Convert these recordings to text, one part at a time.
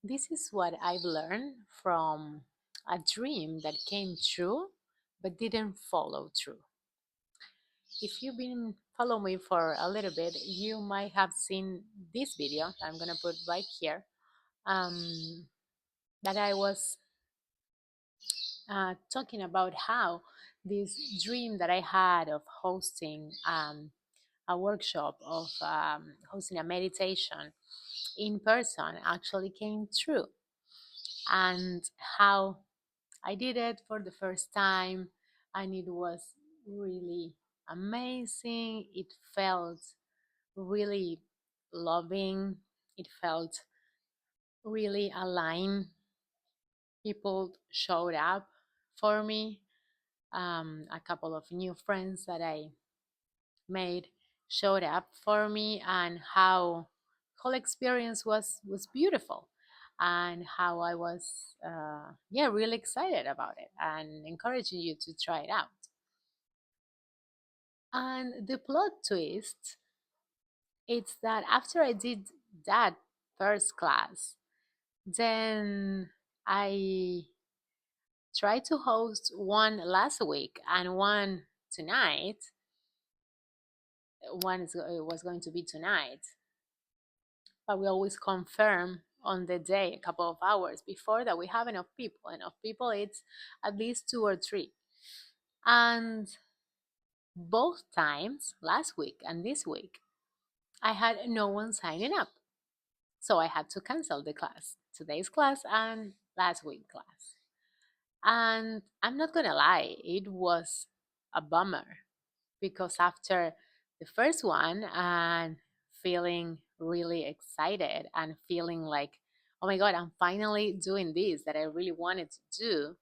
This is what I've learned from a dream that came true but didn't follow through. If you've been follow me for a little bit, you might have seen this video that I'm gonna put right here. That I was talking about how this dream that I had of hosting a workshop, of hosting a meditation in person, actually came true, and how I did it for the first time, and it was really amazing. It felt really loving, it felt really aligned. People showed up for me. A couple of new friends that I made showed up for me, and how whole experience was beautiful, and how I was yeah, really excited about it and encouraging you to try it out. And the plot twist, it's that after I did that first class, then I tried to host one last week and one tonight. Was going to be tonight, but we always confirm on the day a couple of hours before that we have enough people. Enough people, it's at least two or three. And both times, last week and this week, I had no one signing up. So I had to cancel the class, today's class and last week's class. And I'm not gonna lie, it was a bummer, because after the first one and feeling really excited and feeling like, oh my God, I'm finally doing this that I really wanted to do,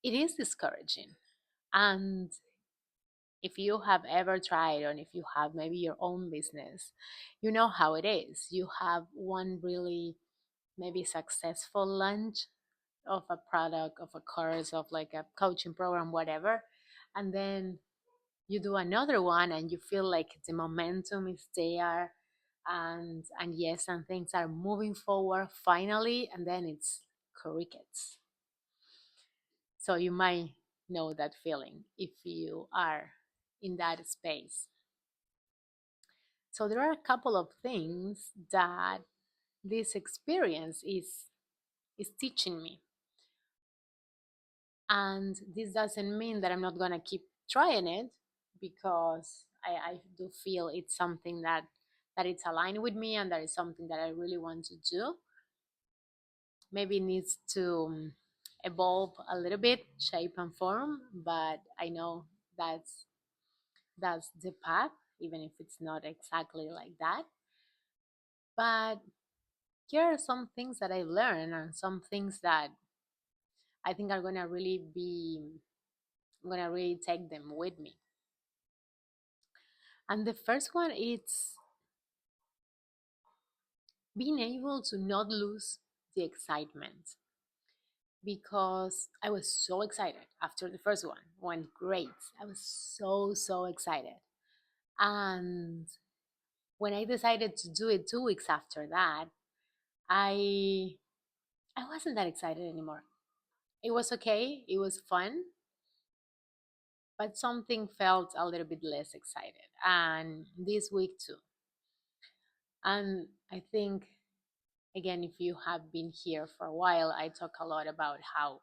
it is discouraging. And if you have ever tried, or if you have maybe your own business, you know how it is. You have one really maybe successful launch of a product, of a course, of like a coaching program, whatever, and then you do another one and you feel like the momentum is there, and yes, and things are moving forward finally, and then it's crickets. So you might know that feeling if you are in that space. So there are a couple of things that this experience is teaching me. And this doesn't mean that I'm not going to keep trying it, because I do feel it's something that it's aligned with me, and that is something that I really want to do. Maybe it needs to evolve a little bit, shape and form, but I know that's the path, even if it's not exactly like that. But here are some things that I learned, and some things that I think are gonna really be, I'm gonna really take them with me. And the first one is being able to not lose the excitement, because I was so excited after the first one. Went great. I was so excited. And when I decided to do it 2 weeks after that, I I wasn't that excited anymore. It was okay, it was fun, but something felt a little bit less excited. And this week too. And I think, again, if you have been here for a while, I talk a lot about how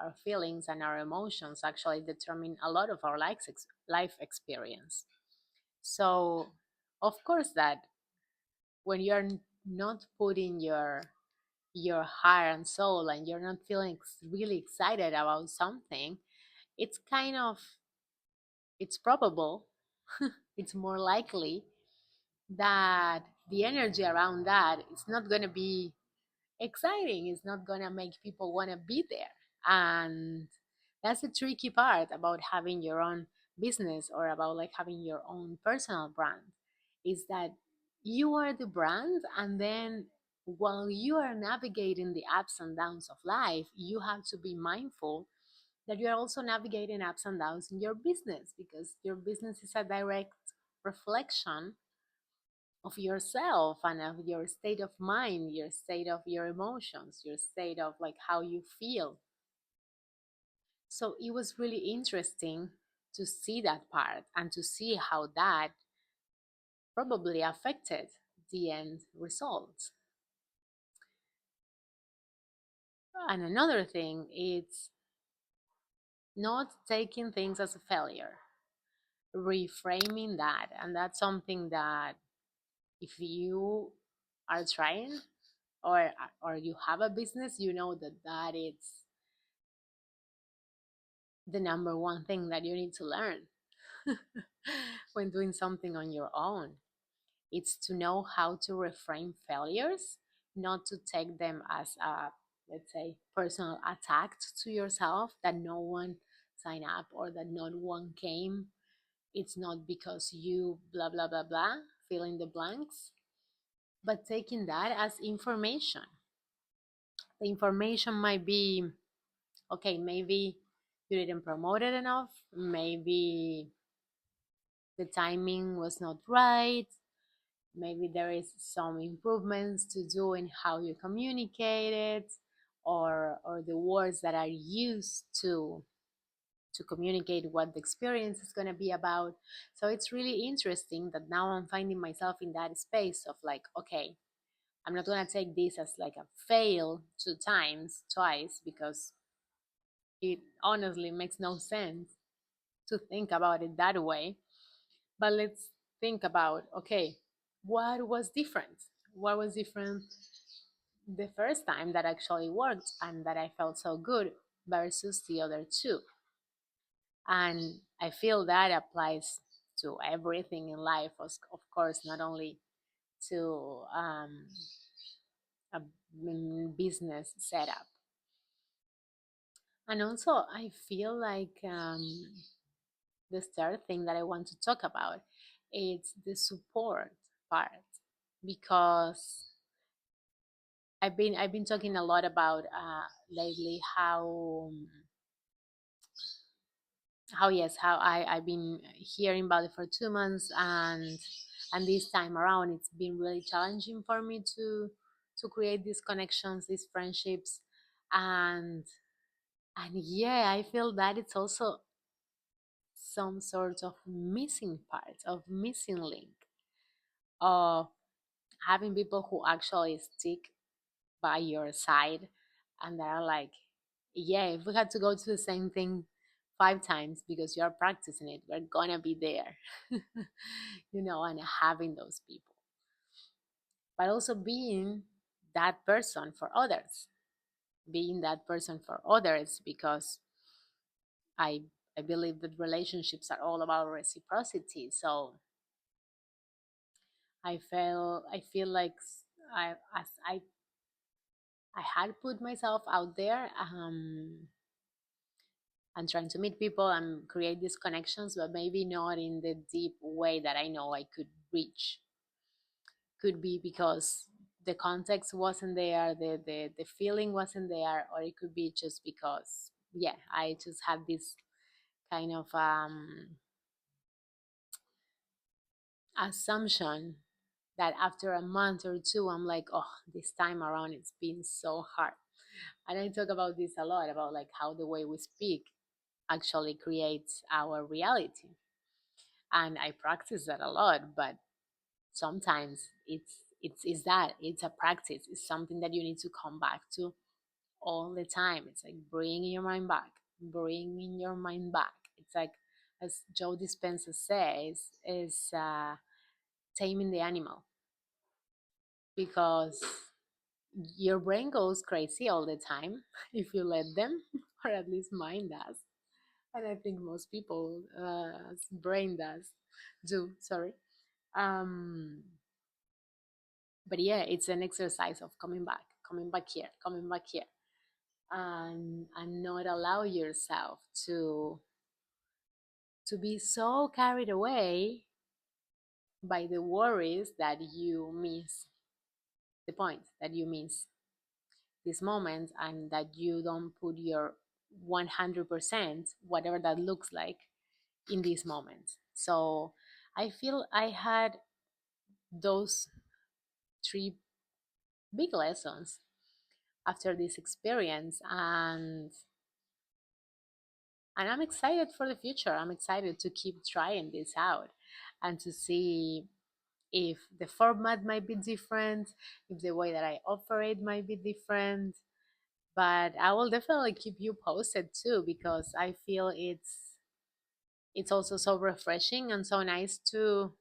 our feelings and our emotions actually determine a lot of our life experience. So, of course, that when you're not putting your heart and soul, and you're not feeling really excited about something, it's kind of, it's probable, it's more likely that the energy around that is not going to be exciting. It's not going to make people want to be there. And that's the tricky part about having your own business, or about like having your own personal brand, is that you are the brand, and then while you are navigating the ups and downs of life, you have to be mindful that you are also navigating ups and downs in your business, because your business is a direct reflection of yourself and of your state of mind, your state of your emotions, your state of like how you feel. So it was really interesting to see that part and to see how that probably affected the end result. And another thing is not taking things as a failure, reframing that. And that's something that if you are trying or you have a business, you know that that is the number one thing that you need to learn when doing something on your own. It's to know how to reframe failures, not to take them as a, let's say, personal attack to yourself that no one signed up or that not one came. It's not because you blah, blah, blah, blah, fill in the blanks, but taking that as information. The information might be okay, maybe you didn't promote it enough, maybe the timing was not right, maybe there is some improvements to do in how you communicate it, or the words that are used to communicate what the experience is going to be about. So it's really interesting that now I'm finding myself in that space of like, okay, I'm not going to take this as like a fail two times twice, because it honestly makes no sense to think about it that way. But let's think about, okay, what was different? What was different the first time that actually worked and that I felt so good versus the other two? And I feel that applies to everything in life, of course, not only to a business setup. And also, I feel like the third thing that I want to talk about is the support part, because I've been talking a lot about lately how yes, how I've been hearing about it for 2 months, and this time around it's been really challenging for me to create these connections, these friendships, and yeah, I feel that it's also some sort of missing part, of missing link, of having people who actually stick by your side and that are like, yeah, if we had to go to the same thing 5 times because you're practicing it, we're gonna be there. And having those people, but also being that person for others, because i I believe that relationships are all about reciprocity. So I feel like as I had put myself out there, and trying to meet people and create these connections, but maybe not in the deep way that I know I could reach. Could be because the context wasn't there, the feeling wasn't there, or it could be just because, yeah, I just had this kind of assumption that after a month or two, I'm like, oh, this time around it's been so hard. And I talk about this a lot, about like how the way we speak actually creates our reality. And I practice that a lot, but sometimes it's a practice. It's something that you need to come back to all the time. It's like bringing your mind back, bringing your mind back. It's like, as Joe Dispenza says, is taming the animal, because your brain goes crazy all the time if you let them, or at least mine does, and I think most people brain does do, sorry. um but yeah, it's an exercise of coming back here, coming back here, and not allow yourself to be so carried away by the worries that you miss the point, that you miss this moment, and that you don't put your 100%, whatever that looks like, in this moment. So I feel I had those three big lessons after this experience. And I'm excited for the future. I'm excited to keep trying this out and to see if the format might be different, if the way that I operate might be different. But I will definitely keep you posted too, because I feel it's also so refreshing and so nice to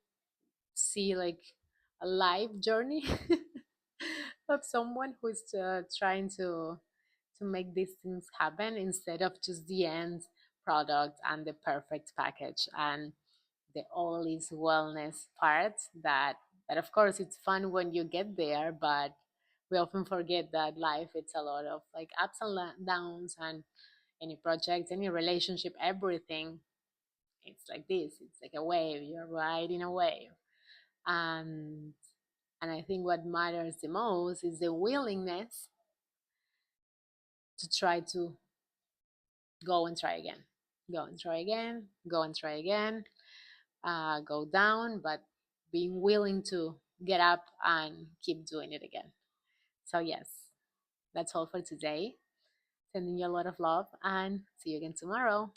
see like a live journey of someone who's trying to make these things happen instead of just the end product and the perfect package and the all is wellness part that of course it's fun when you get there, but we often forget that life it's a lot of like ups and downs, and any project, any relationship, everything, it's like this, it's like a wave, you're riding a wave. and and I think what matters the most is the willingness to try to go and try again, go and try again, go and try again, go down, but being willing to get up and keep doing it again. So, yes, that's all for today. Sending you a lot of love and see you again tomorrow.